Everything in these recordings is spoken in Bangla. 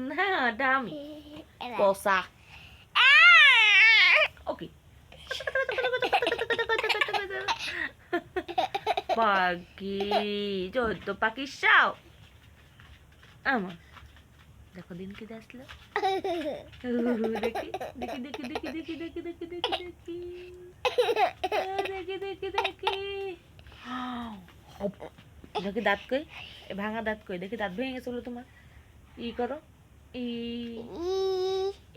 না ডামি পসা ওকে পাখি চোদ্দ পাখি সাও আমার দেখো দিন কি আসলো দেখি দেখি দেখি দেখি দেখি দেখি দেখি দেখি দেখি দেখি দেখি দেখি দেখি দাঁত কই ভাঙা দাঁত কই দেখি দাঁত ভেঙে গেছিল তোমার ই করো ই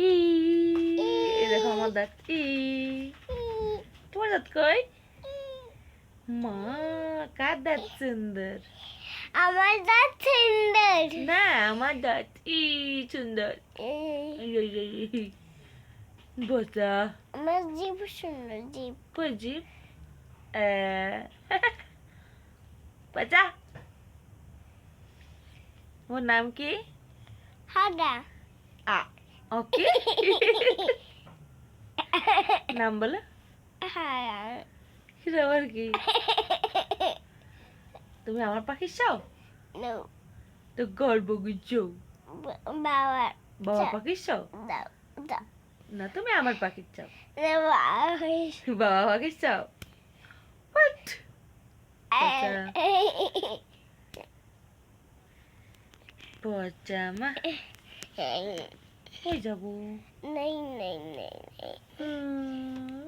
ই দেখো আমার দাঁত ই তোমার দাঁত কই মা কার দাঁত সুন্দর আমার দাঁত সুন্দর না আমার দাঁত ই সুন্দর বসা আমার জিভ সুন্দর জিভ কই জিভ বাচ্চা ওর নাম কি হাগা আ ওকে নাম বলো হ্যাঁ এটা আবার কি তুমি আমার পাখি চাও নো তো গল্প গুছো বাবা বাবা পাখি চাও দাও দাও না তুমি আমার পাখি চাও বাবা বাবা পাখি চাও What? পচামা কই যাবো नहीं नहीं नहीं नहीं